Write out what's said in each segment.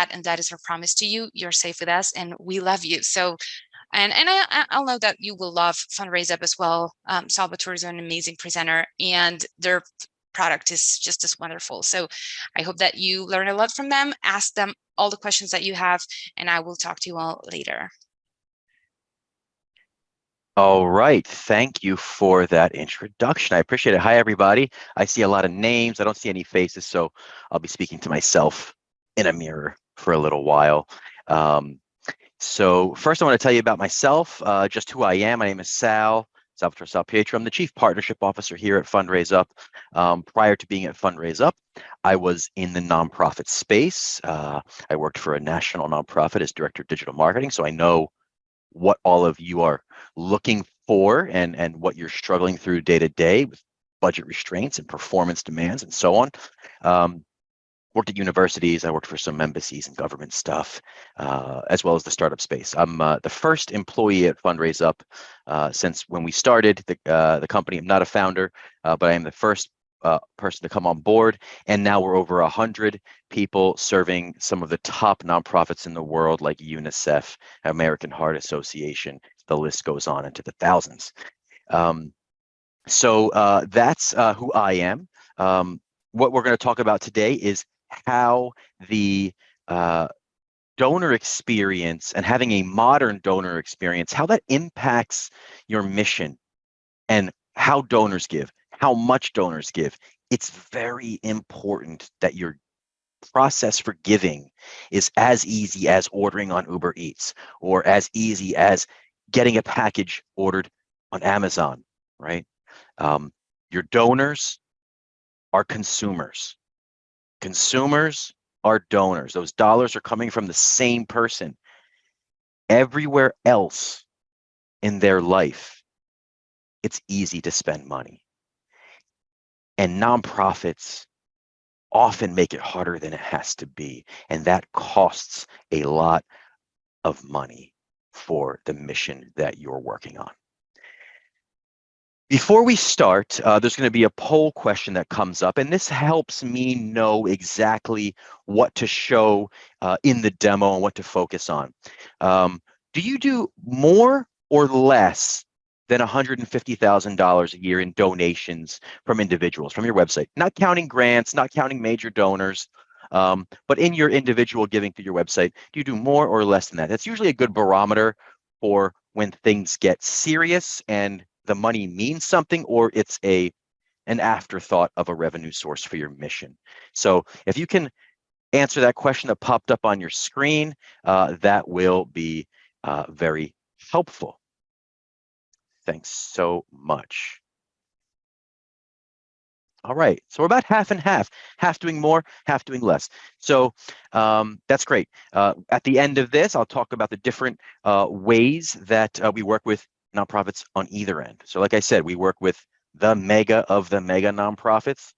that, and that is our promise to you. You're safe with us, and we love you. So, and I'll know that you will love Fundraise Up as well. Salvatore is an amazing presenter, and their product is just as wonderful. So I hope that you learn a lot from them. Ask them all the questions that you have, and I will talk to you all later. All right. Thank you for that introduction. I appreciate it. Hi, everybody. I see a lot of names. I don't see any faces, so I'll be speaking to myself in a mirror for a little while. So first, I want to tell you about myself, just who I am. My name is Salvatore Salpietro. I'm the Chief Partnership Officer here at Fundraise Up. Prior to being at Fundraise Up, I was in the nonprofit space. I worked for a national nonprofit as Director of Digital Marketing, so I know what all of you are looking for and what you're struggling through day to day with budget restraints and performance demands and so on. Worked at universities. I worked for some embassies and government stuff, as well as the startup space. I'm the first employee at Fundraise Up since when we started the company. I'm not a founder, but I am the first person to come on board, and now we're over 100 people serving some of the top nonprofits in the world, like UNICEF, American Heart Association. The list goes on into the thousands. So that's who I am. What we're going to talk about today is how the donor experience and having a modern donor experience, how that impacts your mission and how donors give, how much donors give. It's very important that your process for giving is as easy as ordering on Uber Eats or as easy as getting a package ordered on Amazon, right? Your donors are consumers. Consumers are donors. Those dollars are coming from the same person. Everywhere else in their life, it's easy to spend money. And nonprofits often make it harder than it has to be. And that costs a lot of money for the mission that you're working on. Before we start, there's going to be a poll question that comes up, and this helps me know exactly what to show in the demo and what to focus on. Do you do more or less than $150,000 a year in donations from individuals, from your website? Not counting grants, not counting major donors, but in your individual giving through your website, do you do more or less than that? That's usually a good barometer for when things get serious and the money means something, or it's an afterthought of a revenue source for your mission. So if you can answer that question that popped up on your screen, that will be very helpful. Thanks so much. All right, so we're about half and half doing more, half doing less. So that's great. At the end of this, I'll talk about the different ways that we work with nonprofits on either end. So like I said, we work with the mega of the mega nonprofits,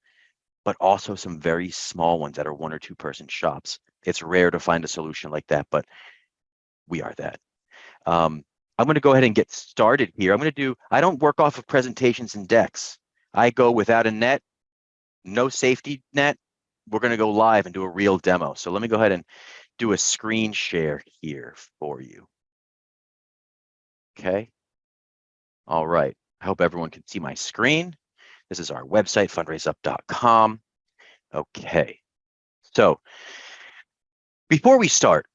but also some very small ones that are 1 or 2 person shops. It's rare to find a solution like that, but we are that. I'm going to go ahead and get started here. I don't work off of presentations and decks. I go without a net, no safety net. We're going to go live and do a real demo. So let me go ahead and do a screen share here for you. Okay. All right. I hope everyone can see my screen. This is our website, fundraiseup.com. Okay. So before we start,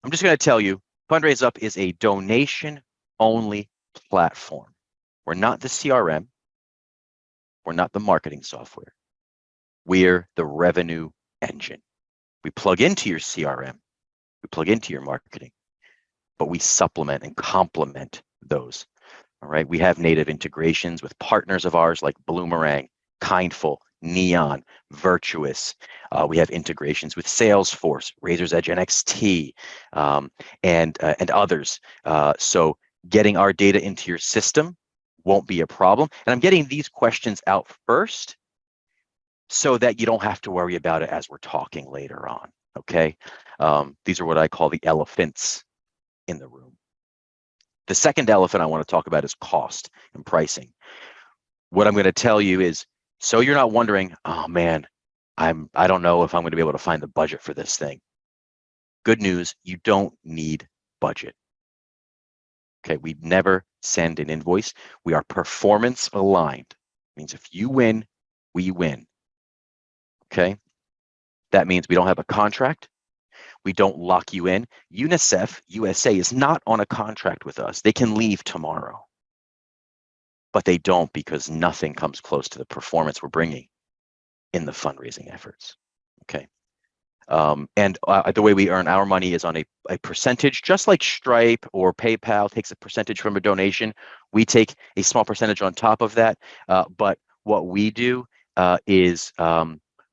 I'm just going to tell you, Fundraise Up is a donation-only platform. We're not the CRM. We're not the marketing software. We're the revenue engine. We plug into your CRM. We plug into your marketing, but we supplement and complement those. All right. We have native integrations with partners of ours like Bloomerang, Kindful, Neon, Virtuous. We have integrations with Salesforce, Razor's Edge NXT, and others. So getting our data into your system won't be a problem. And I'm getting these questions out first so that you don't have to worry about it as we're talking later on. Okay. These are what I call the elephants in the room. The second elephant I want to talk about is cost and pricing. What I'm going to tell you is, so you're not wondering, oh man, I don't know if I'm going to be able to find the budget for this thing. Good news, you don't need budget. Okay, we never send an invoice. We are performance aligned. Means if you win, we win. Okay, that means we don't have a contract. We don't lock you in. UNICEF USA is not on a contract with us. They can leave tomorrow, but they don't, because nothing comes close to the performance we're bringing in the fundraising efforts. Okay. And the way we earn our money is on a percentage, just like Stripe or PayPal takes a percentage from a donation. We take a small percentage on top of that. But what we do is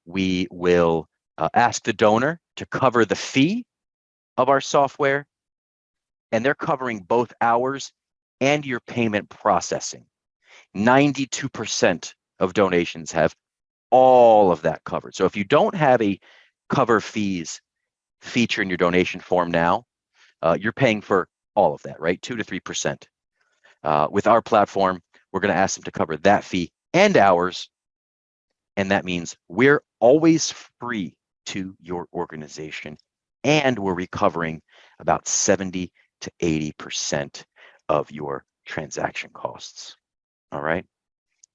we will ask the donor to cover the fee of our software, and they're covering both ours and your payment processing. 92% of donations have all of that covered. So if you don't have a cover fees feature in your donation form now, you're paying for all of that, right? 2 to 3%. With our platform, we're going to ask them to cover that fee and ours. And that means we're always free to your organization, and we're recovering about 70 to 80% of your transaction costs. All right.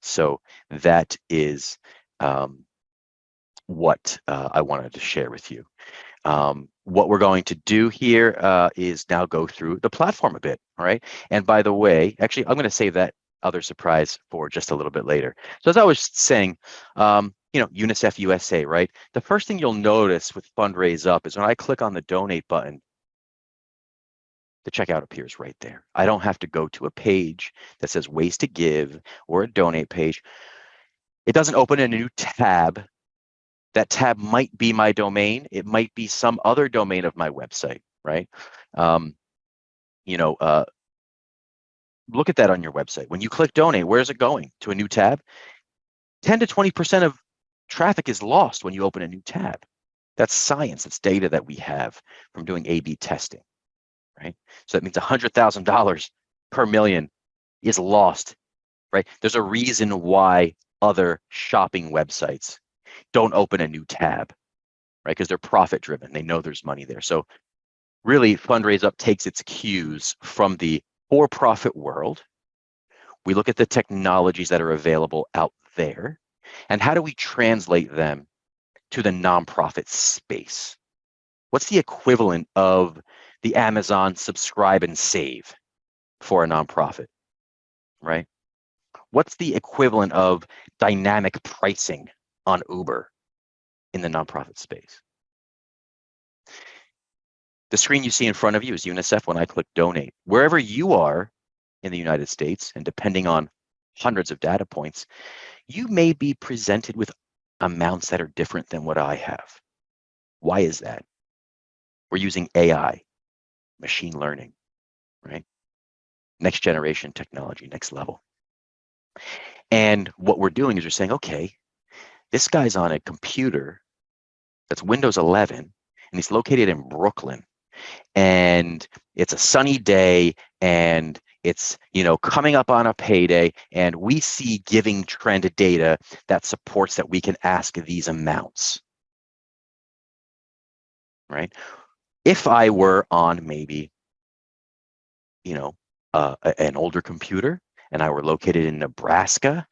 So that is what I wanted to share with you. What we're going to do here is now go through the platform a bit. All right. And by the way, actually, I'm going to save that other surprise for just a little bit later. So as I was saying, UNICEF USA, right? The first thing you'll notice with Fundraise Up is when I click on the donate button, the checkout appears right there. I don't have to go to a page that says ways to give or a donate page. It doesn't open in a new tab. That tab might be my domain. It might be some other domain of my website, right? Look at that on your website. When you click donate, where's it going? To a new tab? 10 to 20% of traffic is lost when you open a new tab. That's science. It's data that we have from doing A/B testing, right? So that means $100,000 per million is lost, right? There's a reason why other shopping websites don't open a new tab, right? Because they're profit driven. They know there's money there. So really, Fundraise Up takes its cues from the for-profit world. We look at the technologies that are available out there, and how do we translate them to the nonprofit space? What's the equivalent of the Amazon subscribe and save for a nonprofit, right? What's the equivalent of dynamic pricing on Uber in the nonprofit space? The screen you see in front of you is UNICEF when I click donate. Wherever you are in the United States, and depending on hundreds of data points, you may be presented with amounts that are different than what I have. Why is that? We're using AI, machine learning, right? Next generation technology, next level. And what we're doing is we're saying, okay, this guy's on a computer that's Windows 11, and he's located in Brooklyn, and it's a sunny day, and it's coming up on a payday, and we see giving trend data that supports that we can ask these amounts, right? If I were on maybe an older computer, and I were located in Nebraska,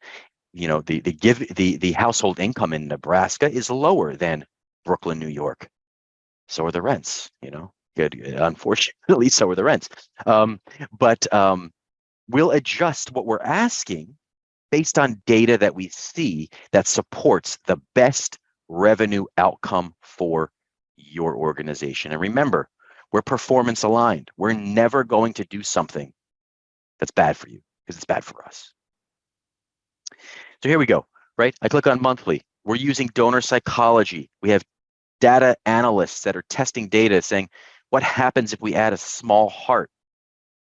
the household income in Nebraska is lower than Brooklyn, New York. So are the rents, good. Unfortunately, so are the rents. But we'll adjust what we're asking based on data that we see that supports the best revenue outcome for your organization. And remember, we're performance aligned. We're never going to do something that's bad for you, because it's bad for us. So here we go, right? I click on monthly. We're using donor psychology. We have data analysts that are testing data saying, what happens if we add a small heart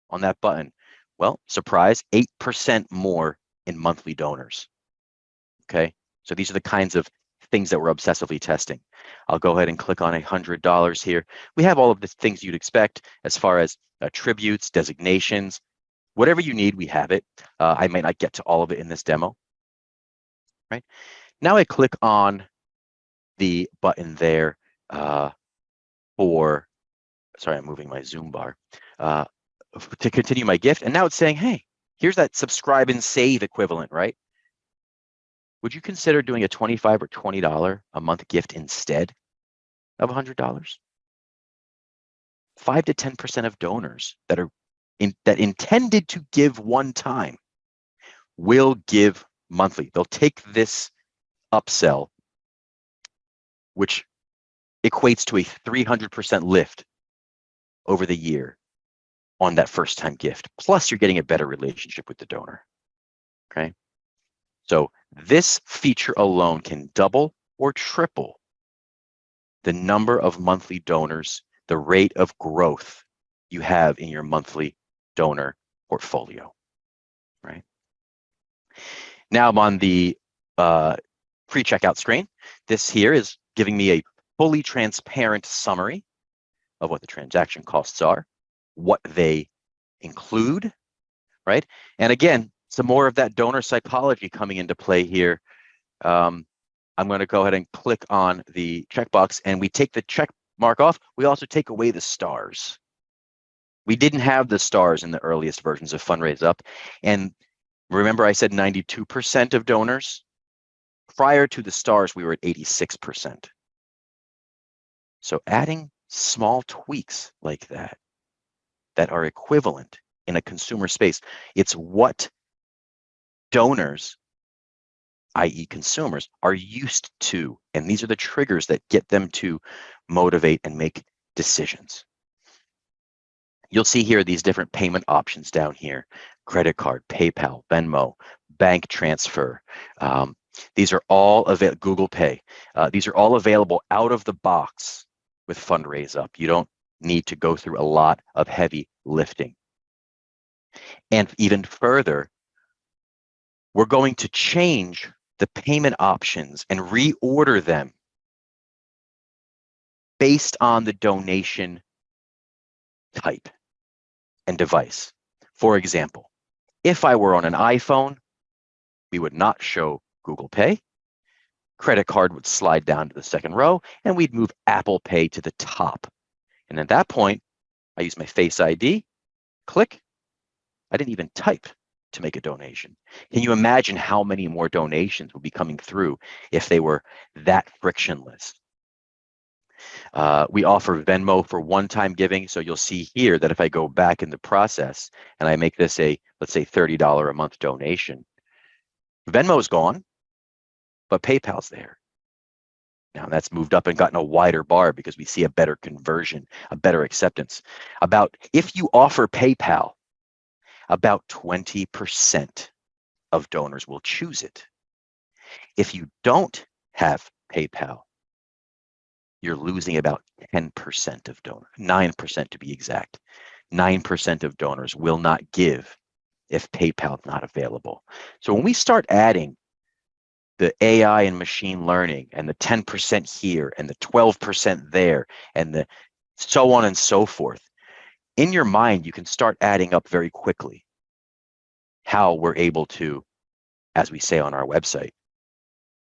on that button? Well, surprise, 8% more in monthly donors. Okay, so these are the kinds of things that we're obsessively testing. I'll go ahead and click on $100 here. We have all of the things you'd expect as far as attributes, designations, whatever you need, we have it. I might not get to all of it in this demo, right? Now I click on the button there for sorry, I'm moving my Zoom bar, to continue my gift. And now it's saying, hey, here's that subscribe and save equivalent, right? Would you consider doing a $25 or $20 a month gift instead of $100? 5 to 10% of donors that are that intended to give one time will give monthly. They'll take this upsell, which equates to a 300% lift over the year on that first time gift. Plus, you're getting a better relationship with the donor. Okay. So this feature alone can double or triple the number of monthly donors, the rate of growth you have in your monthly donor portfolio, right? Now I'm on the pre-checkout screen. This here is giving me a fully transparent summary of what the transaction costs are, what they include, right? And again, some more of that donor psychology coming into play here. I'm going to go ahead and click on the checkbox, and we take the check mark off. We also take away the stars. We didn't have the stars in the earliest versions of Fundraise Up. And remember I said 92% of donors? Prior to the stars, we were at 86%. So adding small tweaks like that are equivalent in a consumer space, it's what donors, i.e. consumers, are used to. And these are the triggers that get them to motivate and make decisions. You'll see here these different payment options down here: credit card, PayPal, Venmo, bank transfer. These are all available, Google Pay. These are all available out of the box with Fundraise Up. You don't need to go through a lot of heavy lifting. And even further, we're going to change the payment options and reorder them based on the donation type and device. For example, if I were on an iPhone, we would not show Google Pay. Credit card would slide down to the second row, and we'd move Apple Pay to the top. And at that point, I use my Face ID, click. I didn't even type to make a donation. Can you imagine how many more donations would be coming through if they were that frictionless? We offer Venmo for one-time giving. So you'll see here that if I go back in the process and I make this a, let's say, $30 a month donation, Venmo's gone, but PayPal's there. Now that's moved up and gotten a wider bar because we see a better conversion, a better acceptance. If you offer PayPal, about 20% of donors will choose it. If you don't have PayPal, you're losing about 10% of donors, 9% to be exact. 9% of donors will not give if PayPal is not available. So when we start adding the AI and machine learning and the 10% here and the 12% there and the so on and so forth, in your mind, you can start adding up very quickly how we're able to, as we say on our website,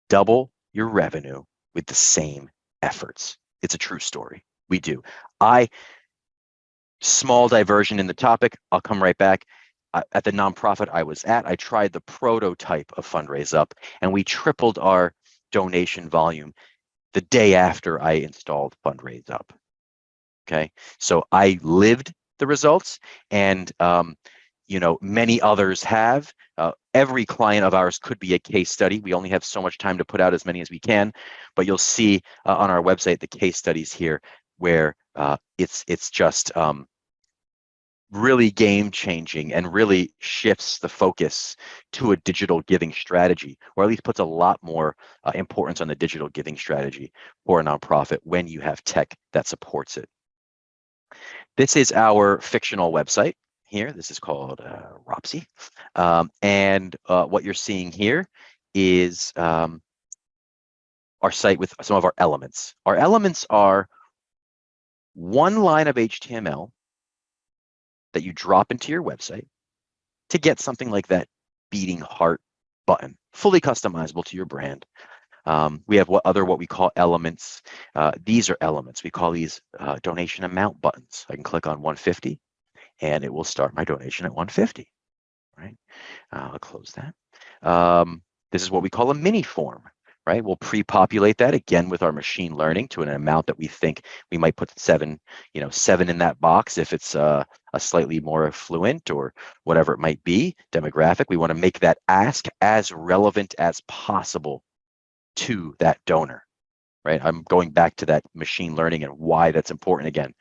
double your revenue with the same efforts. It's a true story. We do. Small diversion in the topic. I'll come right back. At the nonprofit I was at, I tried the prototype of Fundraise Up, and we tripled our donation volume the day after I installed Fundraise Up. Okay, so I lived the results, and many others have. Every client of ours could be a case study. We only have so much time to put out as many as we can, but you'll see on our website the case studies here where it's just really game-changing and really shifts the focus to a digital giving strategy, or at least puts a lot more importance on the digital giving strategy for a nonprofit when you have tech that supports it. This is our fictional website here. This is called Ropsy. And what you're seeing here is our site with some of our elements. Our elements are one line of HTML that you drop into your website to get something like that beating heart button, fully customizable to your brand. We have what we call elements. These are elements. We call these donation amount buttons. I can click on 150 and it will start my donation at 150, right? I'll close that. This is what we call a mini form, right? We'll pre-populate that again with our machine learning to an amount that we think we might put 7 in that box if it's a slightly more affluent or whatever it might be, demographic. We want to make that ask as relevant as possible to that donor, right? I'm going back to that machine learning and why that's important again.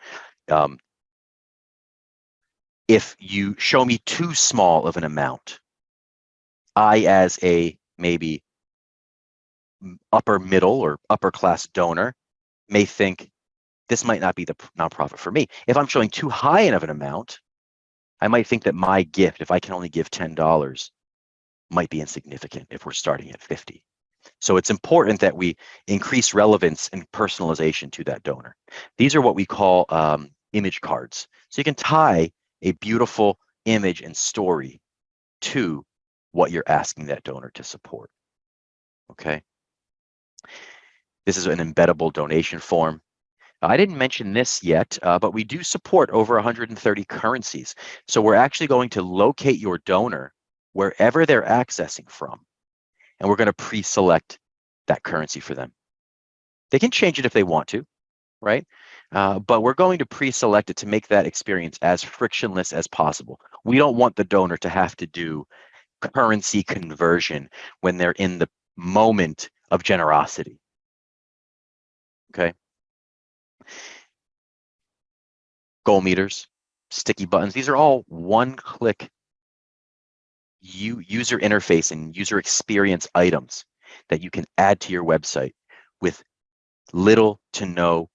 If you show me too small of an amount, I, as a maybe upper middle or upper class donor, may think this might not be the nonprofit for me. If I'm showing too high of an amount, I might think that my gift, if I can only give $10, might be insignificant if we're starting at 50. So it's important that we increase relevance and personalization to that donor. These are what we call image cards. So you can tie a beautiful image and story to what you're asking that donor to support. Okay. This is an embeddable donation form. I didn't mention this yet, but we do support over 130 currencies. So we're actually going to locate your donor wherever they're accessing from, and we're going to pre-select that currency for them. They can change it if they want to, right? But we're going to pre-select it to make that experience as frictionless as possible. We don't want the donor to have to do currency conversion when they're in the moment of generosity. Okay. Goal meters, sticky buttons, these are all one-click user interface and user experience items that you can add to your website with little to no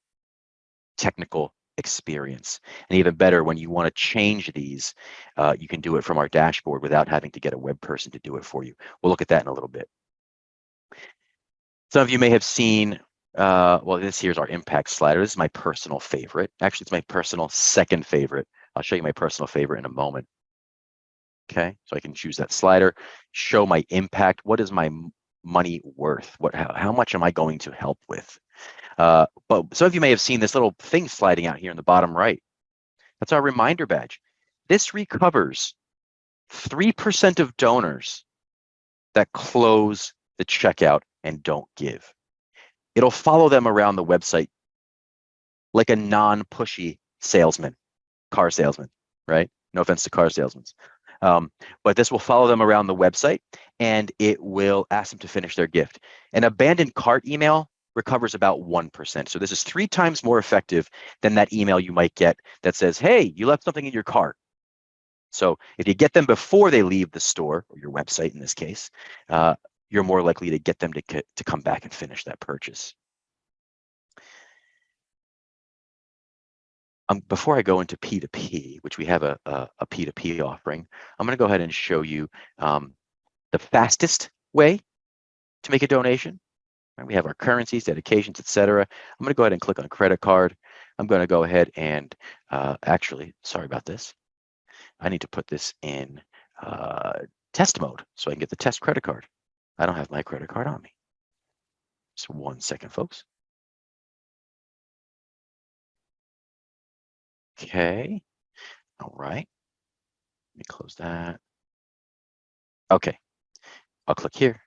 technical experience. And even better, when you want to change these, you can do it from our dashboard without having to get a web person to do it for you. We'll look at that in a little bit. Some of you may have seen, well, this here's our impact slider. This is my personal favorite. Actually, it's my personal second favorite. I'll show you my personal favorite in a moment. Okay, so I can choose that slider, show my impact. What is my money worth? How much am I going to help with? But some of you may have seen this little thing sliding out here in the bottom right. That's our reminder badge. This recovers 3% of donors that close the checkout and don't give. It'll follow them around the website like a non-pushy salesman, car salesman, right? No offense to car salesmen. But this will follow them around the website and it will ask them to finish their gift. An abandoned cart email recovers about 1%. So this is 3 times more effective than that email you might get that says, hey, you left something in your cart. So if you get them before they leave the store, or your website in this case, you're more likely to get them to come back and finish that purchase. Before I go into P2P, which we have a P2P offering, I'm going to go ahead and show you the fastest way to make a donation. We have our currencies, dedications, etc. I'm going to go ahead and click on credit card. I'm going to go ahead and actually, sorry about this. I need to put this in test mode so I can get the test credit card. I don't have my credit card on me. Just 1 second, folks. Okay. All right. Let me close that. Okay. I'll click here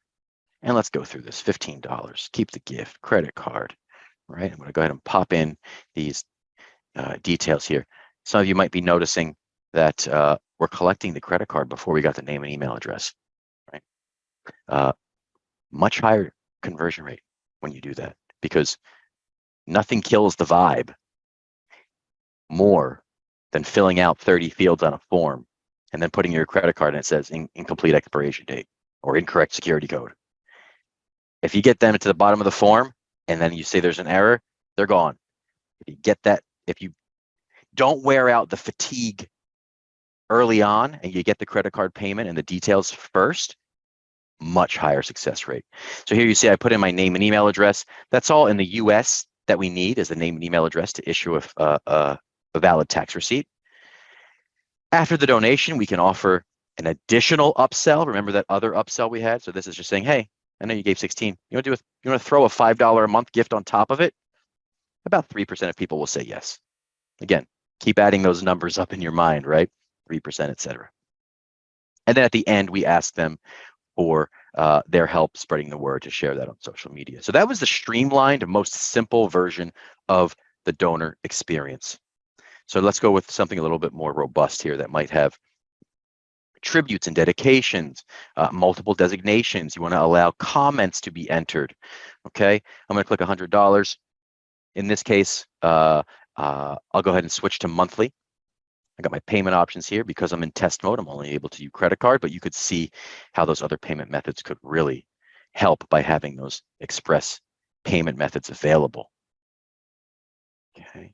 and let's go through this. $15. Keep the gift, credit card. Right. I'm going to go ahead and pop in these details here. Some of you might be noticing that we're collecting the credit card before we got the name and email address. Right. Much higher conversion rate when you do that, because nothing kills the vibe more than filling out 30 fields on a form and then putting your credit card and it says incomplete expiration date or incorrect security code. If you get them to the bottom of the form and then you say there's an error, they're gone. If you get that, if you don't wear out the fatigue early on and you get the credit card payment and the details first, much higher success rate. So here you see I put in my name and email address. That's all in the US that we need, is the name and email address to issue a valid tax receipt. After the donation, we can offer an additional upsell. Remember that other upsell we had? So this is just saying, hey, I know you gave 16. You want to throw a $5 a month gift on top of it? About 3% of people will say yes. Again, keep adding those numbers up in your mind, right? 3%, etc. And then at the end, we ask them for their help spreading the word to share that on social media. So that was the streamlined, most simple version of the donor experience. So let's go with something a little bit more robust here that might have tributes and dedications, multiple designations. You want to allow comments to be entered. Okay, I'm going to click $100. In this case, I'll go ahead and switch to monthly. I got my payment options here. Because I'm in test mode, I'm only able to use credit card, but you could see how those other payment methods could really help by having those express payment methods available. Okay,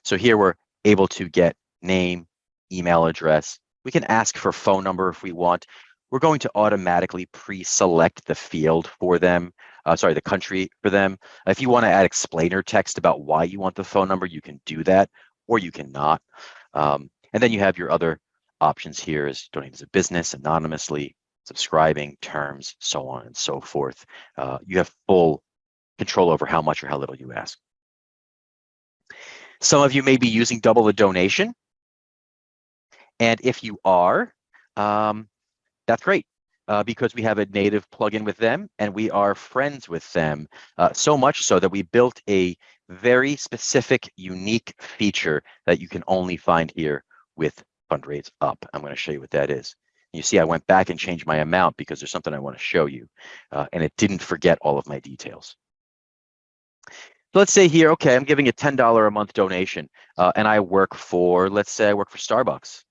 so here we're able to get name, email address. We can ask for phone number if we want. We're going to automatically pre-select the field for them, the country for them. If you want to add explainer text about why you want the phone number, you can do that, or you cannot. And then you have your other options here is donate as a business, anonymously, subscribing, terms, so on and so forth. You have full control over how much or how little you ask. Some of you may be using double the donation. And if you are, that's great because we have a native plugin with them and we are friends with them. So much so that we built a very specific, unique feature that you can only find here with Fundraise Up. I'm going to show you what that is. You see, I went back and changed my amount because there's something I want to show you, and it didn't forget all of my details. So let's say here, okay, I'm giving a $10 a month donation, and I work for, let's say I work for Starbucks.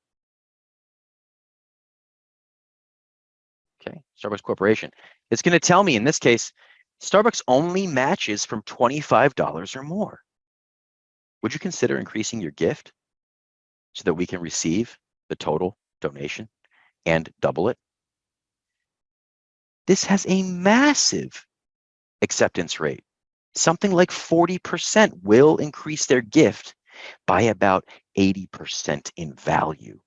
Okay, Starbucks Corporation. It's going to tell me in this case, Starbucks only matches from $25 or more. Would you consider increasing your gift so that we can receive the total donation and double it? This has a massive acceptance rate. Something like 40% will increase their gift by about 80% in value.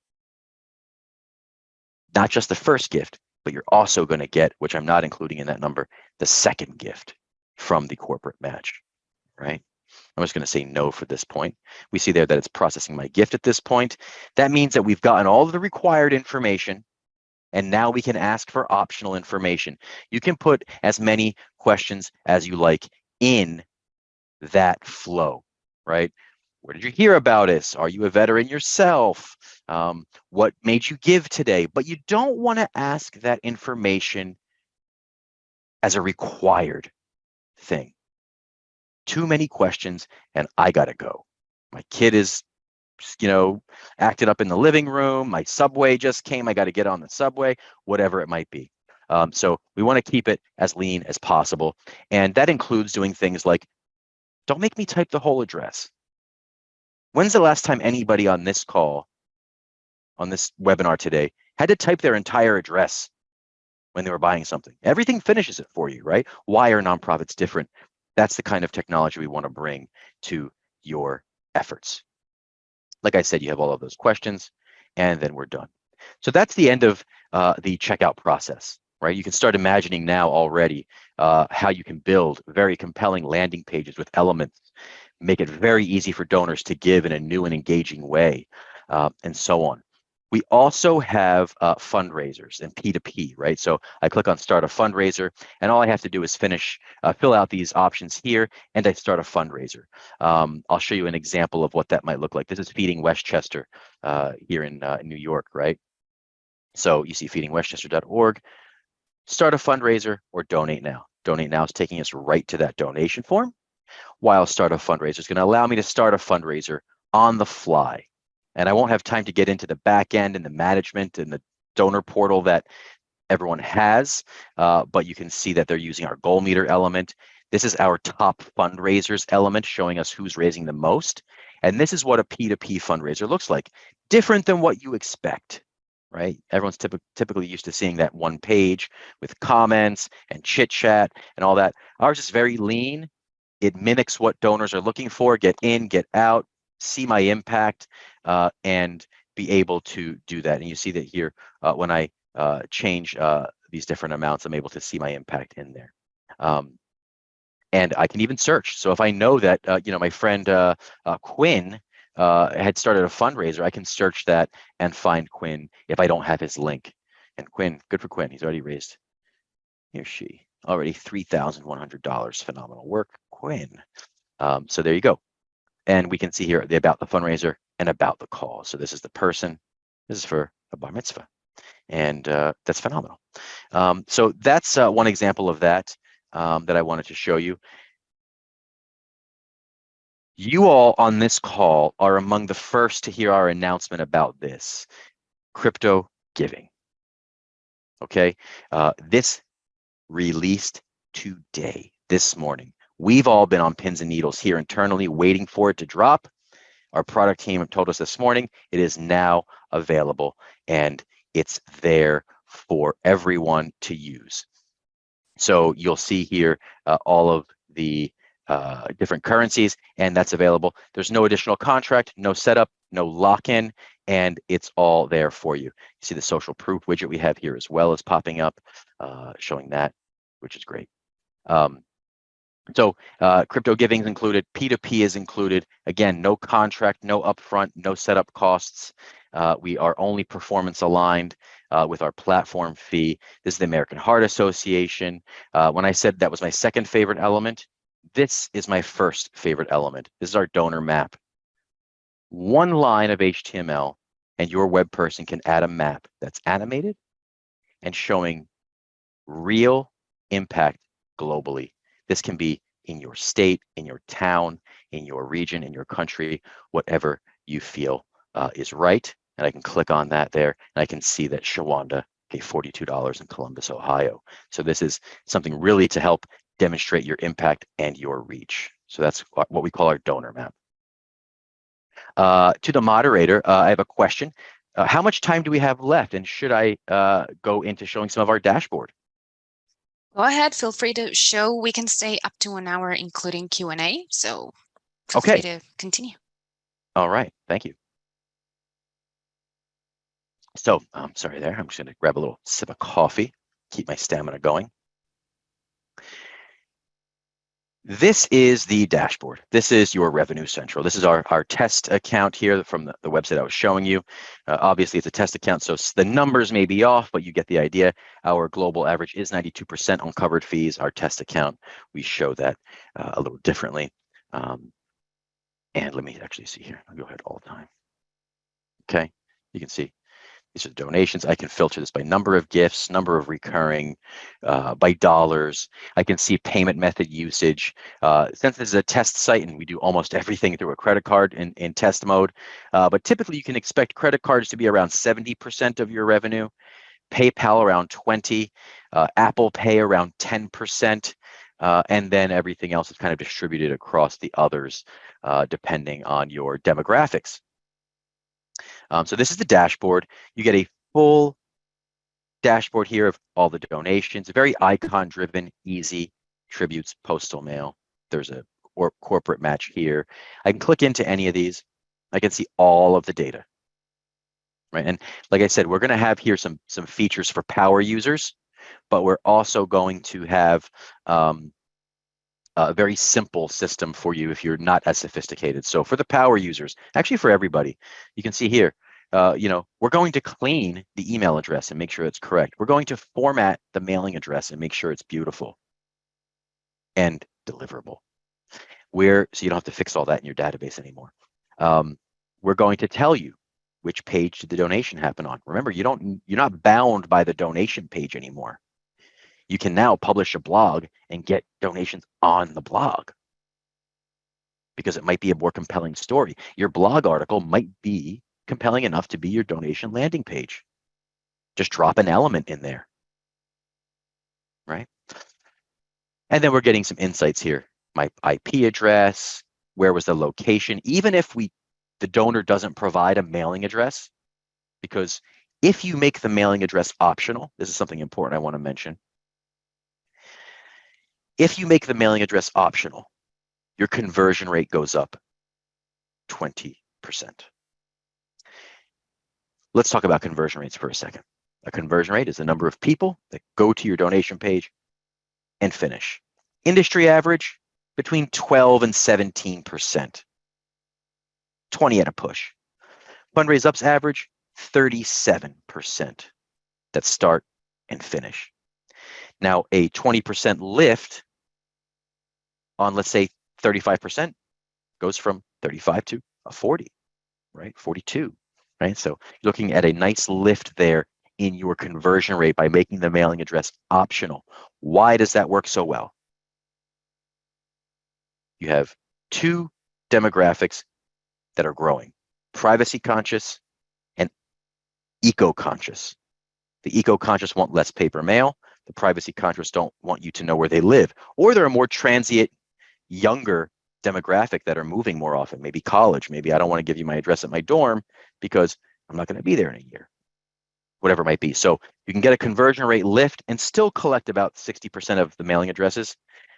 Not just the first gift, but you're also going to get, which I'm not including in that number, the second gift from the corporate match, right? I'm just going to say no for this point. We see there that it's processing my gift at this point. That means that we've gotten all of the required information, and now we can ask for optional information. You can put as many questions as you like in that flow, right? Where did you hear about us? Are you a veteran yourself? What made you give today? But you don't want to ask that information as a required thing. Too many questions, and I gotta go. My kid is, acted up in the living room. My subway just came. I got to get on the subway, whatever it might be. So we want to keep it as lean as possible. And that includes doing things like, don't make me type the whole address. When's the last time anybody on this call, on this webinar today, had to type their entire address when they were buying something? Everything finishes it for you, right? Why are nonprofits different? That's the kind of technology we want to bring to your efforts. Like I said, you have all of those questions, and then we're done. So that's the end of the checkout process, right? You can start imagining now already how you can build very compelling landing pages with elements, make it very easy for donors to give in a new and engaging way, and so on. We also have fundraisers and P2P, right? So I click on Start a Fundraiser, and all I have to do is fill out these options here, and I start a fundraiser. I'll show you an example of what that might look like. This is Feeding Westchester here in New York, right? So you see feedingwestchester.org, start a fundraiser or donate now. Donate now is taking us right to that donation form, while Start a Fundraiser is going to allow me to start a fundraiser on the fly. And I won't have time to get into the back end and the management and the donor portal that everyone has, but you can see that they're using our goal meter element. This is our top fundraisers element showing us who's raising the most. And this is what a P2P fundraiser looks like. Different than what you expect, right? Everyone's typically used to seeing that one page with comments and chit chat and all that. Ours is very lean. It mimics what donors are looking for: get in, get out, see my impact, and be able to do that. And you see that here when I change these different amounts, I'm able to see my impact in there. And I can even search. So if I know that, my friend Quinn had started a fundraiser, I can search that and find Quinn if I don't have his link. And Quinn, good for Quinn. He's already raised, he or she, already $3,100. Phenomenal work, Quinn. So there you go. And we can see here the about the fundraiser and about the cause. So this is the person. This is for a bar mitzvah. And that's phenomenal. So that's one example of that that I wanted to show you. You all on this call are among the first to hear our announcement about this, crypto giving. Okay, this released today, this morning. We've all been on pins and needles here internally waiting for it to drop. Our product team told us this morning it is now available and it's there for everyone to use. So you'll see here all of the different currencies, and that's available. There's no additional contract, no setup, no lock-in, and it's all there for you. You see the social proof widget we have here as well as popping up, showing that, which is great. So crypto giving is included, P2P is included. Again, no contract, no upfront, no setup costs. We are only performance aligned with our platform fee. This is the American Heart Association. When I said that was my second favorite element, this is my first favorite element. This is our donor map. One line of HTML and your web person can add a map that's animated and showing real impact globally. This can be in your state, in your town, in your region, in your country, whatever you feel is right. And I can click on that there, and I can see that Shawanda gave $42 in Columbus, Ohio. So this is something really to help demonstrate your impact and your reach. So that's what we call our donor map. To the moderator, I have a question. How much time do we have left, and should I go into showing some of our dashboard? Go ahead, feel free to show. We can stay up to an hour, including Q&A. So feel free to continue. All right, thank you. So I'm sorry there, I'm just gonna grab a little sip of coffee, keep my stamina going. This is the dashboard. This is your Revenue Central. This is our test account here from the website I was showing you. Obviously, it's a test account, so the numbers may be off, but you get the idea. Our global average is 92% on covered fees. Our test account, we show that a little differently. And let me actually see here. I'll go ahead all the time. Okay, you can see. These are the donations. I can filter this by number of gifts, number of recurring, by dollars. I can see payment method usage. Since this is a test site and we do almost everything through a credit card in test mode, but typically you can expect credit cards to be around 70% of your revenue, PayPal around 20%, Apple Pay around 10%, and then everything else is kind of distributed across the others depending on your demographics. So this is the dashboard. You get a full dashboard here of all the donations, very icon driven, easy, tributes, postal mail. There's a corporate match here. I can click into any of these. I can see all of the data, right? And like I said, we're going to have here some features for power users, but we're also going to have a very simple system for you if you're not as sophisticated. So for the power users, actually for everybody, you can see here, we're going to clean the email address and make sure it's correct. We're going to format the mailing address and make sure it's beautiful and deliverable. So you don't have to fix all that in your database anymore. We're going to tell you which page did the donation happen on. Remember, you're not bound by the donation page anymore. You can now publish a blog and get donations on the blog because it might be a more compelling story. Your blog article might be compelling enough to be your donation landing page. Just drop an element in there, right? And then we're getting some insights here. My IP address, where was the location? Even if the donor doesn't provide a mailing address, because if you make the mailing address optional, this is something important I want to mention. If you make the mailing address optional, your conversion rate goes up 20%. Let's talk about conversion rates for a second. A conversion rate is the number of people that go to your donation page and finish. Industry average, between 12 and 17%. 20 at a push. Fundraise Up's average, 37% that start and finish. Now, a 20% lift on, let's say, 35% goes from 35 to a 40, right? 42, right? So looking at a nice lift there in your conversion rate by making the mailing address optional. Why does that work so well? You have two demographics that are growing: privacy conscious and eco-conscious. The eco-conscious want less paper mail. The privacy conscious don't want you to know where they live. Or they're a more transient, younger demographic that are moving more often, maybe college. Maybe I don't want to give you my address at my dorm because I'm not going to be there in a year, whatever it might be. So you can get a conversion rate lift and still collect about 60% of the mailing addresses.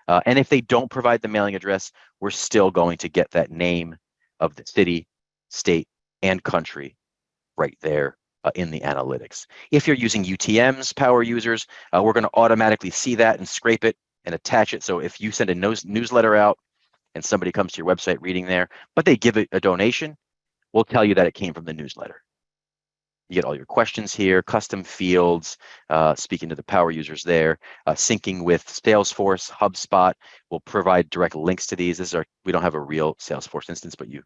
And if they don't provide the mailing address, we're still going to get that name of the city, state, and country right there in the analytics. If you're using UTMs, power users, we're going to automatically see that and scrape it and attach it. So if you send a newsletter out and somebody comes to your website reading there, but they give it a donation, we'll tell you that it came from the newsletter. You get all your questions here, custom fields, speaking to the power users there, syncing with Salesforce, HubSpot. We'll provide direct links to these. We don't have a real Salesforce instance, but you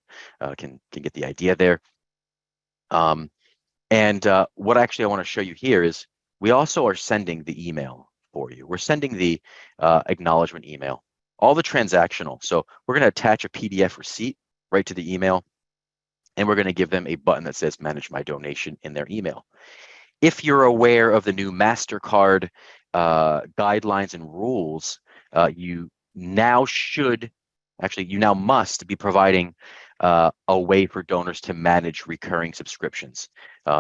can get the idea there. And what actually I want to show you here is we also are sending the email for you. We're sending the acknowledgement email, all the transactional. So we're going to attach a PDF receipt right to the email, and we're going to give them a button that says manage my donation in their email. If you're aware of the new MasterCard guidelines and rules, you now must be providing a way for donors to manage recurring subscriptions.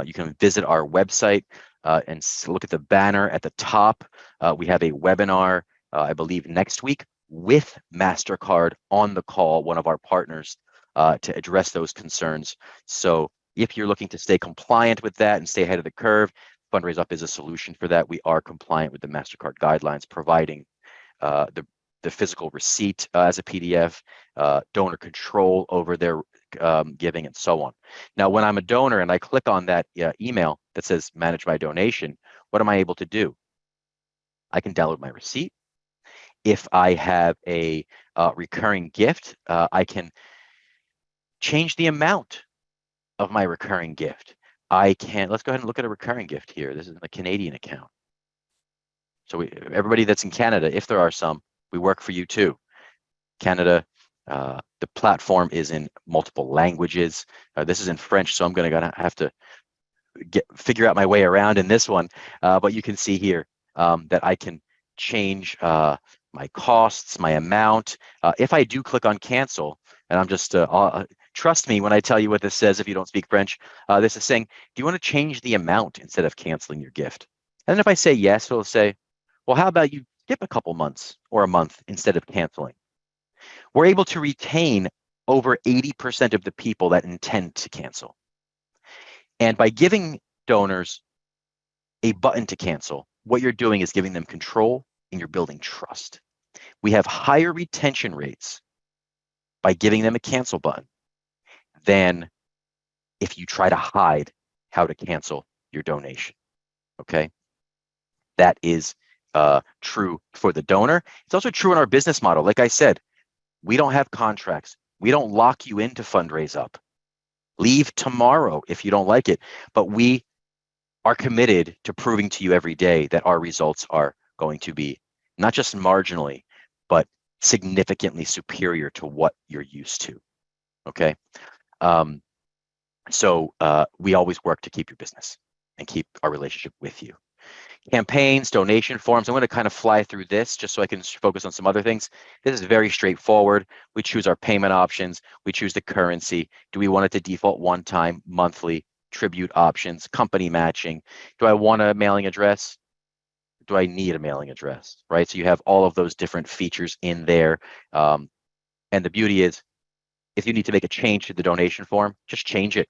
You can visit our website and look at the banner at the top. We have a webinar, I believe, next week with MasterCard on the call, one of our partners, to address those concerns. So if you're looking to stay compliant with that and stay ahead of the curve, Fundraise Up is a solution for that. We are compliant with the MasterCard guidelines, providing the physical receipt as a PDF, donor control over their giving, and so on. Now, when I'm a donor and I click on that email that says manage my donation, what am I able to do? I can download my receipt. If I have a recurring gift, I can change the amount of my recurring gift. Let's go ahead and look at a recurring gift here. This is a Canadian account. So everybody that's in Canada, if there are some, we work for you too. Canada, the platform is in multiple languages. This is in French, so I'm gonna have to figure out my way around in this one. But you can see here that I can change my costs, my amount. If I do click on cancel, and I'm just, trust me when I tell you what this says if you don't speak French, this is saying, do you want to change the amount instead of canceling your gift? And then if I say yes, it'll say, well, how about you skip a couple months or a month instead of canceling? We're able to retain over 80% of the people that intend to cancel. And by giving donors a button to cancel, what you're doing is giving them control and you're building trust. We have higher retention rates by giving them a cancel button than if you try to hide how to cancel your donation, okay? That is true for the donor. It's also true in our business model. Like I said, we don't have contracts. We don't lock you into Fundraise Up. Leave tomorrow if you don't like it. But we are committed to proving to you every day that our results are going to be not just marginally, but significantly superior to what you're used to, okay? So we always work to keep your business and keep our relationship with you. Campaigns, donation forms. I'm going to kind of fly through this just so I can focus on some other things. This is very straightforward. We choose our payment options. We choose the currency. Do we want it to default one time, monthly, tribute options, company matching? Do I want a mailing address? Do I need a mailing address, right? So you have all of those different features in there. And the beauty is, if you need to make a change to the donation form, just change it.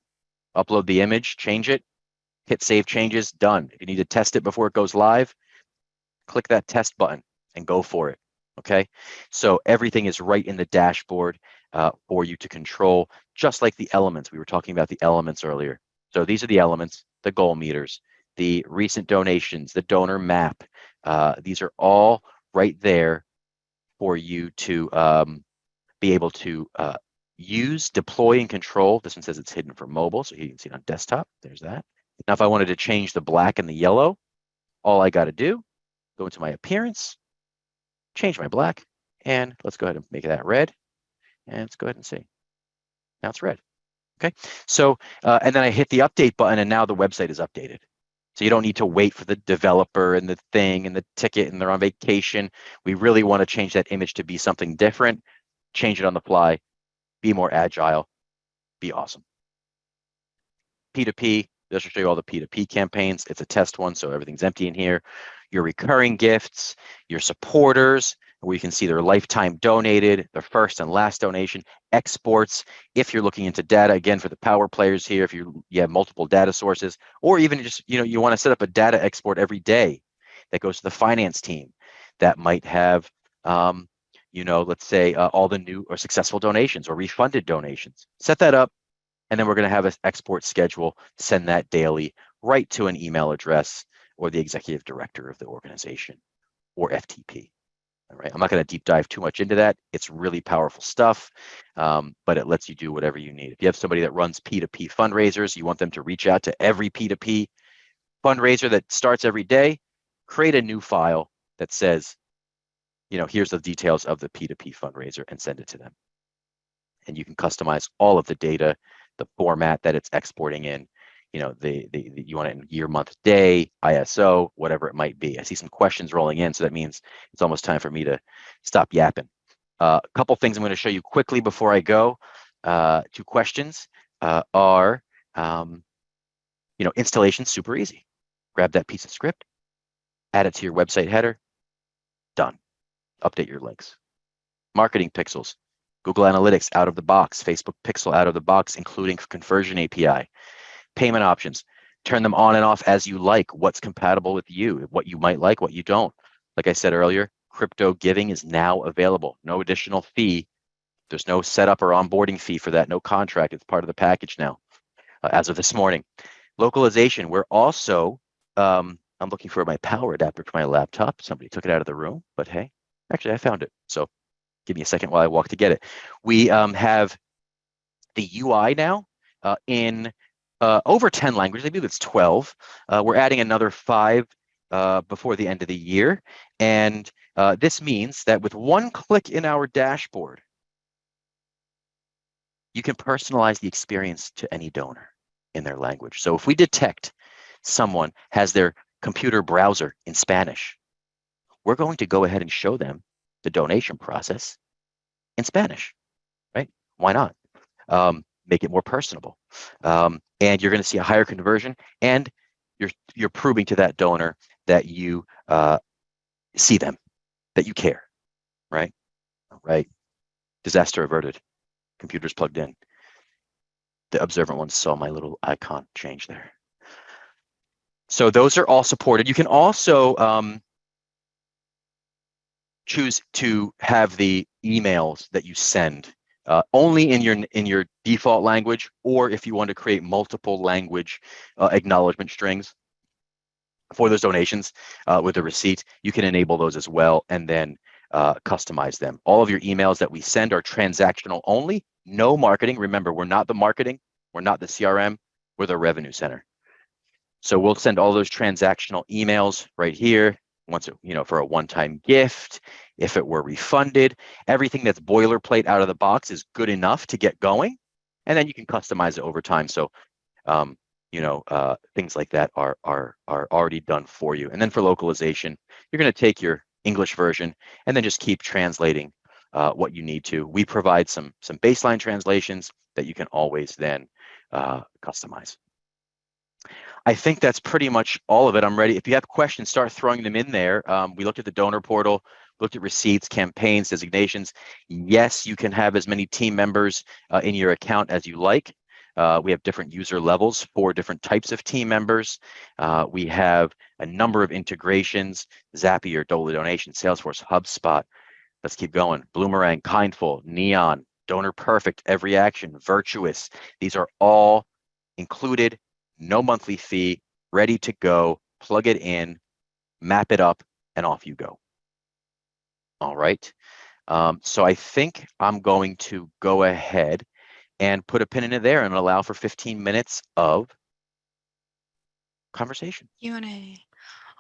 Upload the image, change it. hit save changes, done. If you need to test it before it goes live, click that test button and go for it. Okay, so everything is right in the dashboard for you to control, just like the elements. We were talking about the elements earlier. So these are the elements, the goal meters, the recent donations, the donor map. These are all right there for you to be able to use, deploy, and control. This one says it's hidden for mobile, so you can see it on desktop. There's that. Now, if I wanted to change the black and the yellow, all I got to do, go into my appearance, change my black, and let's go ahead and make that red. And let's go ahead and see. Now it's red. Okay, so and then I hit the update button, and now the website is updated. So you don't need to wait for the developer and the thing and the ticket and they're on vacation. We really want to change that image to be something different, change it on the fly, be more agile, be awesome. P2P, this will show you all the P2P campaigns. It's a test one, so everything's empty in here. Your recurring gifts, your supporters, where you can see their lifetime donated, their first and last donation, exports. If you're looking into data, again, for the power players here, if you have multiple data sources, or even just, you want to set up a data export every day that goes to the finance team that might have, let's say all the new or successful donations or refunded donations. Set that up, and then we're going to have an export schedule, send that daily right to an email address or the executive director of the organization or FTP. All right, I'm not going to deep dive too much into that. It's really powerful stuff, but it lets you do whatever you need. If you have somebody that runs P2P fundraisers, you want them to reach out to every P2P fundraiser that starts every day, create a new file that says, here's the details of the P2P fundraiser and send it to them. And you can customize all of the data, the format that it's exporting in, you want it in year, month, day, ISO, whatever it might be. I see some questions rolling in, so that means it's almost time for me to stop yapping. A couple things I'm going to show you quickly before I go. 2 questions are, installation, super easy. Grab that piece of script, add it to your website header, done. Update your links. Marketing pixels, Google Analytics out of the box, Facebook Pixel out of the box, including conversion API. Payment options, turn them on and off as you like. What's compatible with you, what you might like, what you don't. Like I said earlier, crypto giving is now available. No additional fee. There's no setup or onboarding fee for that. No contract. It's part of the package now, as of this morning. Localization, we're also, I'm looking for my power adapter for my laptop. Somebody took it out of the room, but hey, actually I found it. So give me a second while I walk to get it. We have the UI now in over 10 languages. I believe it's 12. We're adding another 5 before the end of the year. And this means that with one click in our dashboard, you can personalize the experience to any donor in their language. So if we detect someone has their computer browser in Spanish, we're going to go ahead and show them the donation process in Spanish, right? Why not? Make it more personable. And you're going to see a higher conversion, and you're proving to that donor that you see them, that you care, right? Right. Disaster averted. Computers plugged in. The observant ones saw my little icon change there. So those are all supported. You can also choose to have the emails that you send only in your default language, or if you want to create multiple language acknowledgement strings for those donations with a receipt, you can enable those as well, and then customize them. All of your emails that we send are transactional only, no marketing. Remember, we're not the marketing, we're not the CRM, we're the revenue center. So we'll send all those transactional emails right here. Once, for a one-time gift, if it were refunded, everything that's boilerplate out of the box is good enough to get going, and then you can customize it over time. So, things like that are already done for you. And then for localization, you're going to take your English version and then just keep translating what you need to. We provide some baseline translations that you can always then customize. I think that's pretty much all of it. I'm ready. If you have questions, start throwing them in there. We looked at the donor portal, looked at receipts, campaigns, designations. Yes, you can have as many team members in your account as you like. We have different user levels for different types of team members. We have a number of integrations: Zapier, Dollar Donation, Salesforce, HubSpot. Let's keep going. Bloomerang, Kindful, Neon, Donor Perfect, Every Action, Virtuous. These are all included, no monthly fee, ready to go. Plug it in, map it up, and off you go. All right. So I think I'm going to go ahead and put a pin in it there and allow for 15 minutes of conversation. Q&A.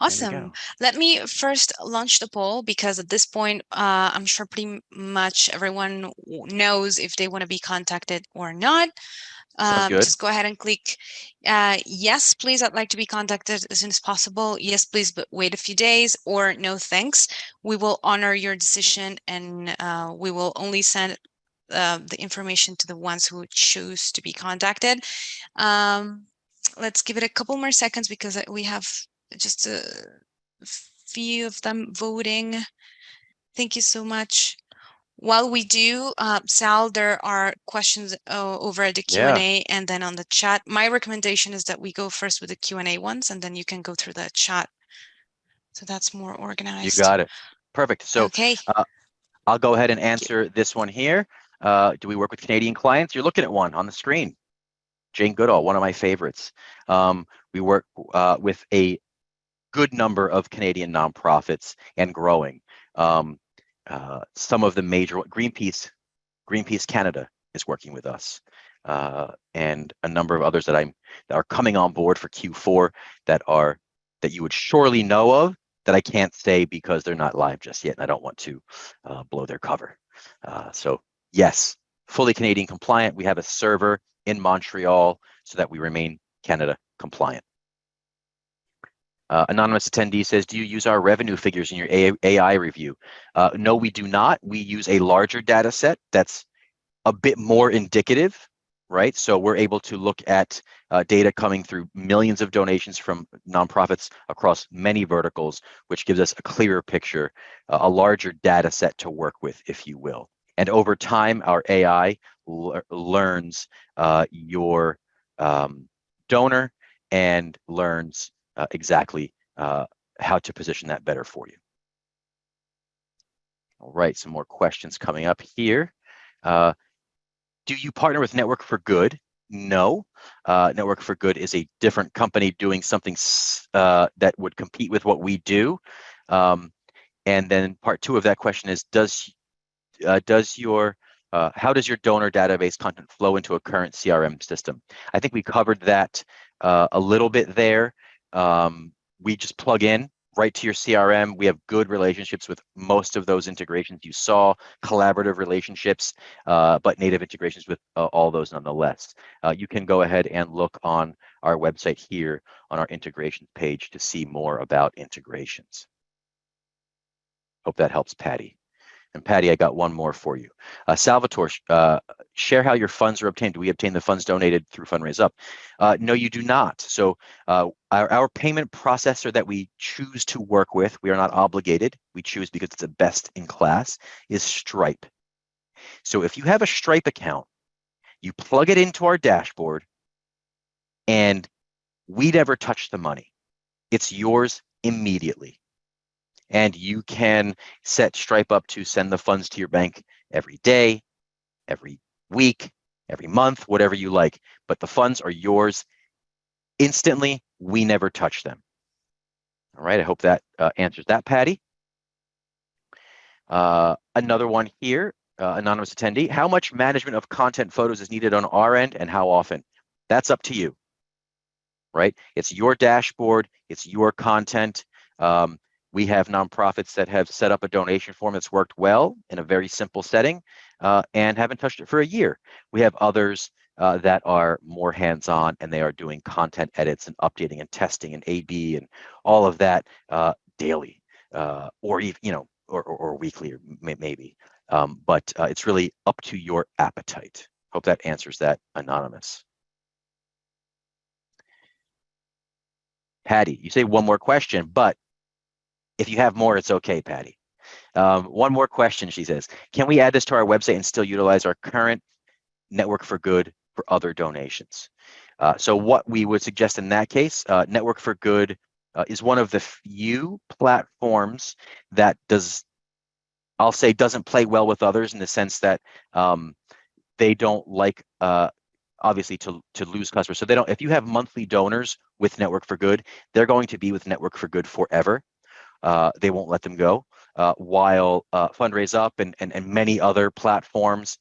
Awesome. Let me first launch the poll, because at this point, I'm sure pretty much everyone knows if they want to be contacted or not. Just go ahead and click yes, please, I'd like to be contacted as soon as possible. Yes, please, but wait a few days, or no, thanks. We will honor your decision, and we will only send the information to the ones who choose to be contacted. Let's give it a couple more seconds, because we have just a few of them voting. Thank you so much. While we do, Sal, there are questions over at the Q&A and then on the chat. My recommendation is that we go first with the Q&A ones, and then you can go through the chat. So that's more organized. You got it. Perfect. So okay. I'll go ahead and answer this one here. Do we work with Canadian clients? You're looking at one on the screen. Jane Goodall, one of my favorites. We work with a good number of Canadian nonprofits and growing. Some of the major, Greenpeace Canada is working with us, and a number of others that are coming on board for Q4 that you would surely know of, that I can't say because they're not live just yet, and I don't want to blow their cover. So yes, fully Canadian compliant. We have a server in Montreal so that we remain Canada compliant. Anonymous attendee says, do you use our revenue figures in your AI review? No, we do not. We use a larger data set that's a bit more indicative, right? So we're able to look at data coming through millions of donations from nonprofits across many verticals, which gives us a clearer picture, a larger data set to work with, if you will. And over time, our AI learns your donor and learns exactly how to position that better for you. All right, some more questions coming up here. Do you partner with Network for Good? No. Network for Good is a different company doing something that would compete with what we do. And then part two of that question is, how does your donor database content flow into a current CRM system? I think we covered that a little bit there. We just plug in right to your CRM. We have good relationships with most of those integrations you saw, collaborative relationships, but native integrations with all those nonetheless. You can go ahead and look on our website here on our integrations page to see more about integrations. Hope that helps, Patty. And Patty, I got one more for you. Salvatore, share how your funds are obtained. Do we obtain the funds donated through Fundraise Up? No, you do not. So our payment processor that we choose to work with, we are not obligated. We choose because it's a best in class, is Stripe. So if you have a Stripe account, you plug it into our dashboard and we never touch the money. It's yours immediately. And you can set Stripe up to send the funds to your bank every day, every week, every month, whatever you like. But the funds are yours instantly. We never touch them. All right, I hope that answers that, Patty. Another one here, anonymous attendee. How much management of content photos is needed on our end and how often? That's up to you, right? It's your dashboard. It's your content. We have nonprofits that have set up a donation form that's worked well in a very simple setting and haven't touched it for a year. We have others that are more hands-on and they are doing content edits and updating and testing and A/B and all of that daily or even, or weekly or maybe. But it's really up to your appetite. Hope that answers that, anonymous. Patty, you say one more question, but if you have more, it's okay, Patty. One more question, she says. Can we add this to our website and still utilize our current Network for Good for other donations. So what we would suggest in that case, Network for Good is one of the few platforms that I'll say doesn't play well with others in the sense that they don't like obviously to lose customers. So they don't, if you have monthly donors with Network for Good, they're going to be with Network for Good forever. They won't let them go. While Fundraise Up and many other platforms,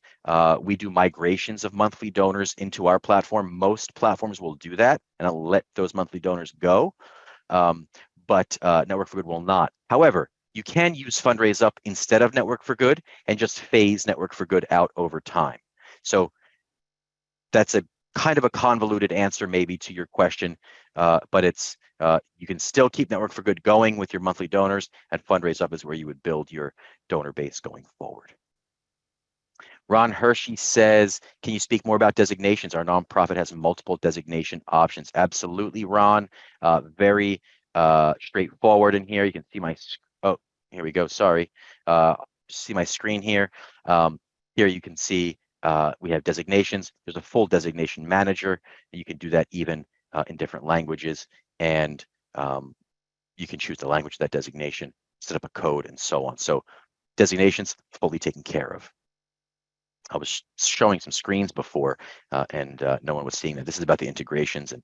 we do migrations of monthly donors into our platform. Most platforms will do that and I'll let those monthly donors go. But Network for Good will not. However, you can use Fundraise Up instead of Network for Good and just phase Network for Good out over time. So that's a kind of a convoluted answer maybe to your question, but it's you can still keep Network for Good going with your monthly donors, and Fundraise Up is where you would build your donor base going forward. Ron Hershey says, can you speak more about designations? Our nonprofit has multiple designation options. Absolutely, Ron. Very straightforward in here. You can see my, oh, here we go, sorry. See my screen here. Here you can see we have designations. There's a full designation manager. And you can do that even in different languages. And you can choose the language of that designation, set up a code, and so on. So designations fully taken care of. I was showing some screens before and no one was seeing that. This is about the integrations, and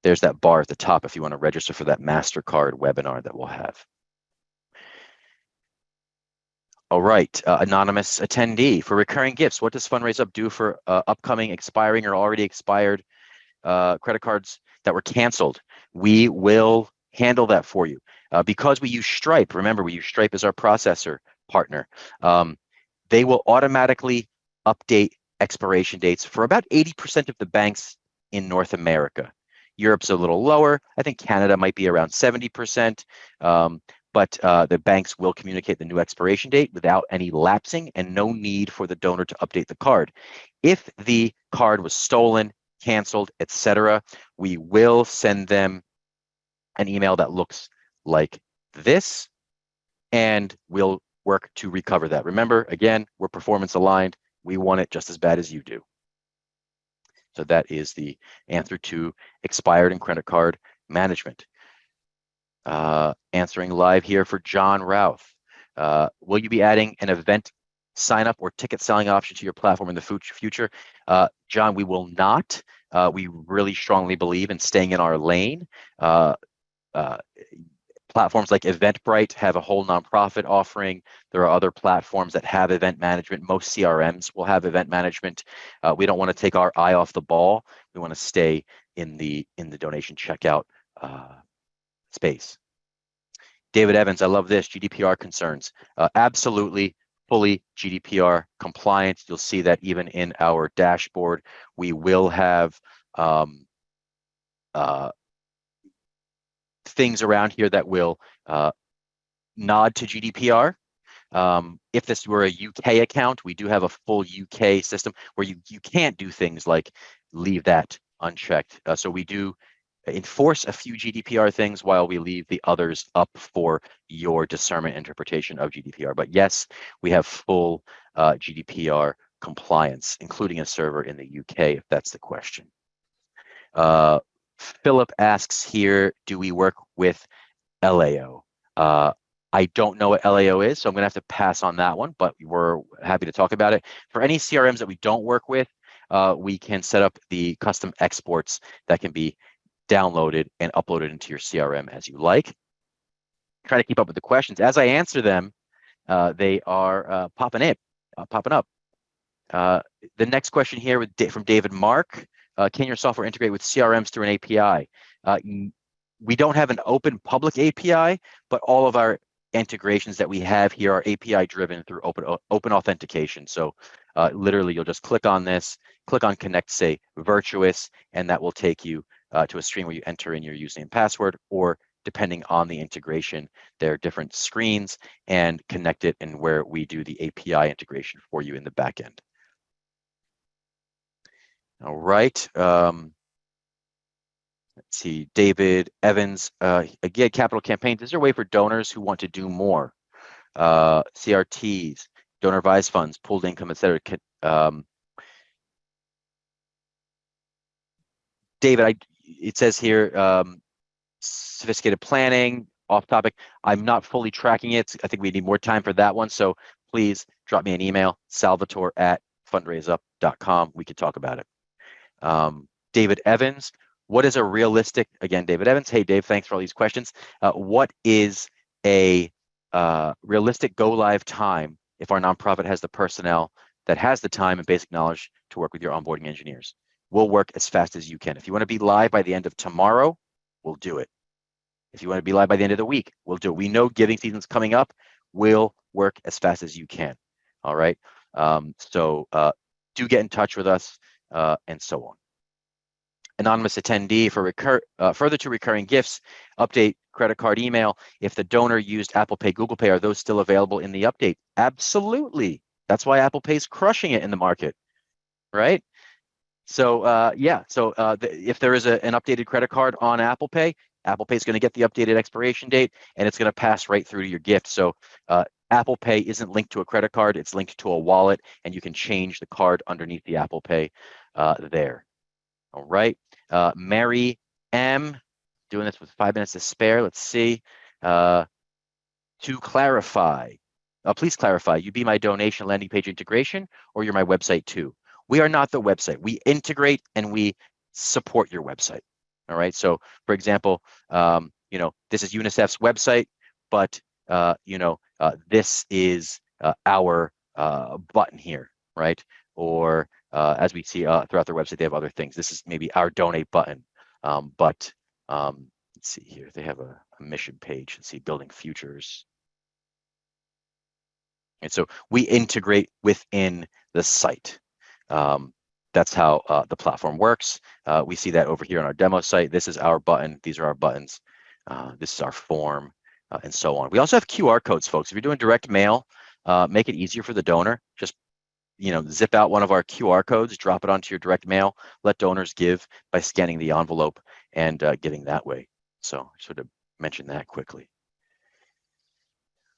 there's that bar at the top if you want to register for that MasterCard webinar that we'll have. All right, anonymous attendee, for recurring gifts, what does Fundraise Up do for upcoming, expiring, or already expired credit cards that were canceled? We will handle that for you. Because we use Stripe, remember we use Stripe as our processor partner, they will automatically update expiration dates for about 80% of the banks in North America. Europe's a little lower. I think Canada might be around 70%, but the banks will communicate the new expiration date without any lapsing and no need for the donor to update the card. If the card was stolen, canceled, etc., we will send them an email that looks like this, and we'll work to recover that. Remember, again, we're performance aligned. We want it just as bad as you do. So that is the answer to expired and credit card management. Answering live here for John Routh. Will you be adding an event sign up or ticket selling option to your platform in the future? John, we will not. We really strongly believe in staying in our lane. Platforms like Eventbrite have a whole nonprofit offering. There are other platforms that have event management. Most CRMs will have event management. We don't want to take our eye off the ball. We want to stay in the donation checkout space. David Evans, I love this, GDPR concerns. Absolutely, fully GDPR compliant. You'll see that even in our dashboard. We will have things around here that will nod to GDPR. If this were a UK account, we do have a full UK system where you can't do things like leave that unchecked. So we do enforce a few GDPR things while we leave the others up for your discernment interpretation of GDPR. But yes, we have full GDPR compliance, including a server in the UK, if that's the question. Philip asks here, do we work with LAO? I don't know what LAO is, so I'm going to have to pass on that one, but we're happy to talk about it. For any CRMs that we don't work with, we can set up the custom exports that can be downloaded and uploaded into your CRM as you like. Try to keep up with the questions. As I answer them, they are popping up. The next question here from David Mark. Can your software integrate with CRMs through an API? We don't have an open public API, but all of our integrations that we have here are API driven through open authentication. So literally you'll just click on this, click on connect, say Virtuous, and that will take you to a screen where you enter in your username and password, or depending on the integration, there are different screens and connect it, and where we do the API integration for you in the back end. All right. Let's see, David Evans, again, capital campaigns. Is there a way for donors who want to do more? CRTs, donor advised funds, pooled income, et cetera. David, it says here, sophisticated planning, off topic. I'm not fully tracking it. I think we need more time for that one. So please drop me an email, salvatore@fundraiseup.com. We could talk about it. David Evans, what is a realistic, again, David Evans. Hey, Dave, thanks for all these questions. What is a realistic go live time if our nonprofit has the personnel that has the time and basic knowledge to work with your onboarding engineers? We'll work as fast as you can. If you want to be live by the end of tomorrow, we'll do it. If you want to be live by the end of the week, we'll do it. We know giving season's coming up. We'll work as fast as you can. All right. So do get in touch with us and so on. Anonymous attendee, for further to recurring gifts, update credit card email. If the donor used Apple Pay, Google Pay, are those still available in the update? Absolutely. That's why Apple Pay is crushing it in the market, right? So yeah, so if there is an updated credit card on Apple Pay is going to get the updated expiration date, and it's going to pass right through to your gift. So Apple Pay isn't linked to a credit card, it's linked to a wallet, and you can change the card underneath the Apple Pay there. All right. Mary M, doing this with 5 minutes to spare. Let's see. To clarify, please clarify, you be my donation landing page integration, or you're my website too? We are not the website. We integrate and we support your website. All right. So for example, this is UNICEF's website, but this is our button here, right? Or as we see throughout their website, they have other things. This is maybe our donate button, but let's see here. They have a mission page. Let's see, building futures. And so we integrate within the site. That's how the platform works. We see that over here on our demo site. This is our button. These are our buttons. This is our form, and so on. We also have QR codes, folks. If you're doing direct mail, make it easier for the donor. Just zip out one of our QR codes, drop it onto your direct mail, let donors give by scanning the envelope and giving that way. So I sort of mention that quickly.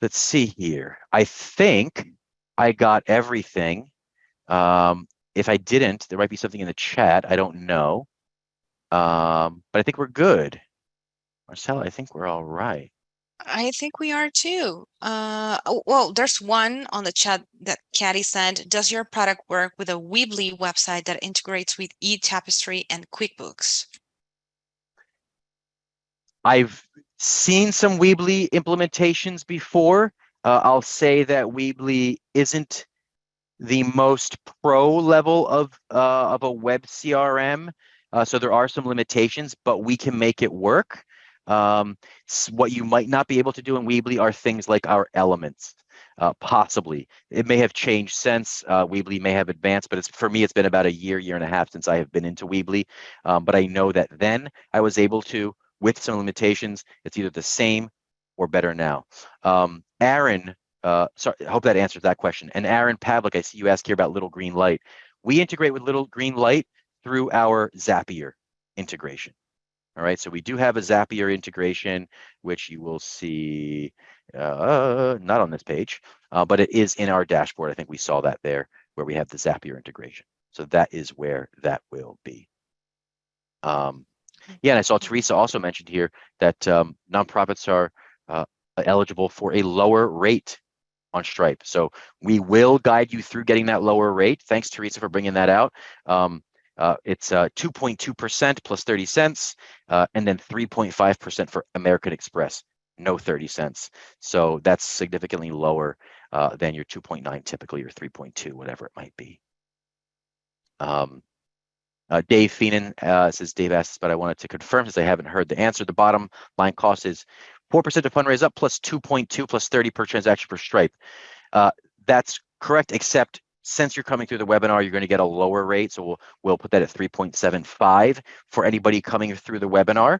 Let's see here. I think I got everything. If I didn't, there might be something in the chat. I don't know. But I think we're good. Marcella, I think we're all right. I think we are too. Well, there's one on the chat that Caddy said, does your product work with a Weebly website that integrates with eTapestry and QuickBooks? I've seen some Weebly implementations before. I'll say that Weebly isn't the most pro level of a web CRM. So there are some limitations, but we can make it work. What you might not be able to do in Weebly are things like our elements. Possibly. It may have changed since. Weebly may have advanced, but for me, it's been about a year and a half since I have been into Weebly. But I know that then I was able to, with some limitations, it's either the same or better now. Aaron, sorry, I hope that answers that question. And Aaron Pavlik, I see you ask here about Little Green Light. We integrate with Little Green Light through our Zapier integration. All right, so we do have a Zapier integration, which you will see not on this page, but it is in our dashboard. I think we saw that there where we have the Zapier integration. So that is where that will be. Yeah, and I saw Teresa also mentioned here that nonprofits are eligible for a lower rate on Stripe. So we will guide you through getting that lower rate. Thanks, Teresa, for bringing that out. It's 2.2% plus 30 cents, and then 3.5% for American Express, no 30 cents. So that's significantly lower than your 2.9 typically, or 3.2, whatever it might be. Dave Feenan says, Dave asked, but I wanted to confirm since I haven't heard the answer. The bottom line cost is 4% to fundraise up plus 2.2 plus 30 per transaction per Stripe. That's correct, except since you're coming through the webinar, you're going to get a lower rate. So we'll put that at 3.75 for anybody coming through the webinar.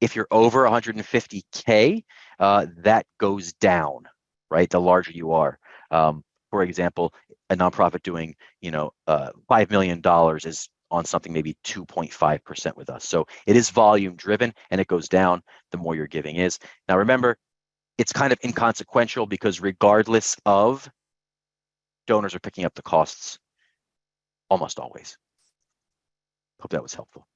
If you're over 150K, that goes down, right? The larger you are. For example, a nonprofit doing, $5 million is on something maybe 2.5% with us. So it is volume driven and it goes down the more your giving is. Now remember, it's kind of inconsequential because regardless of, donors are picking up the costs almost always. Hope that was helpful.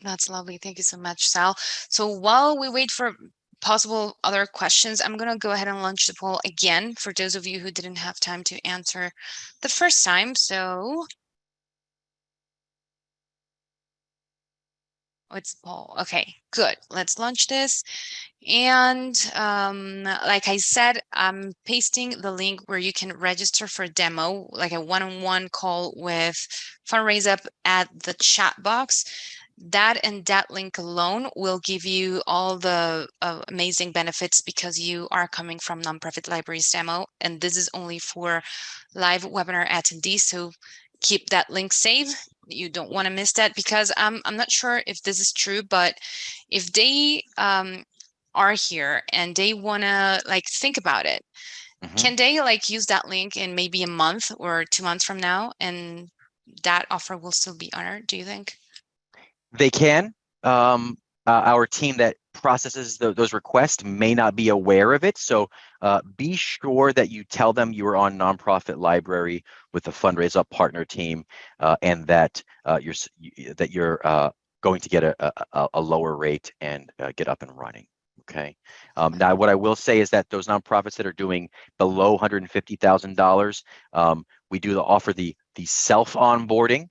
That's lovely. Thank you so much, Sal. So while we wait for possible other questions, I'm going to go ahead and launch the poll again for those of you who didn't have time to answer the first time. So it's poll. Okay, good. Let's launch this. And like I said, I'm pasting the link where you can register for a demo, like a one-on-one call with FundRaiseUp at the chat box. That and that link alone will give you all the amazing benefits because you are coming from Nonprofit Library's demo. And this is only for live webinar attendees. So keep that link saved. You don't want to miss that because I'm not sure if this is true, but if they are here and they want to like think about it, can they like use that link in maybe a month or 2 months from now and that offer will still be honored, do you think? They can. Our team that processes those requests may not be aware of it. So be sure that you tell them you are on Nonprofit Library with the FundRaiseUp partner team, and that you're going to get a lower rate and get up and running. Okay. Now, what I will say is that those nonprofits that are doing below $150,000, we do offer the self onboarding.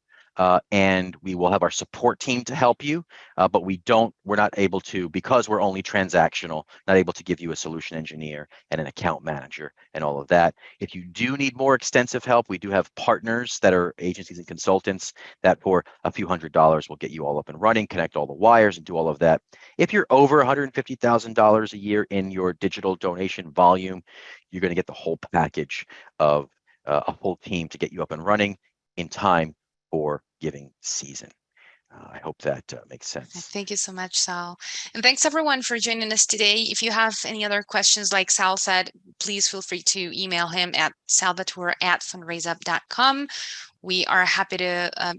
And we will have our support team to help you, but we're not able to, because we're only transactional, not able to give you a solution engineer and an account manager and all of that. If you do need more extensive help, we do have partners that are agencies and consultants that for a few $100s will get you all up and running, connect all the wires and do all of that. If you're over $150,000 a year in your digital donation volume, you're going to get the whole package of a full team to get you up and running in time for giving season. I hope that makes sense. Thank you so much, Sal. And thanks everyone for joining us today. If you have any other questions, like Sal said, please feel free to email him at salvatore@fundraiseup.com. We are happy to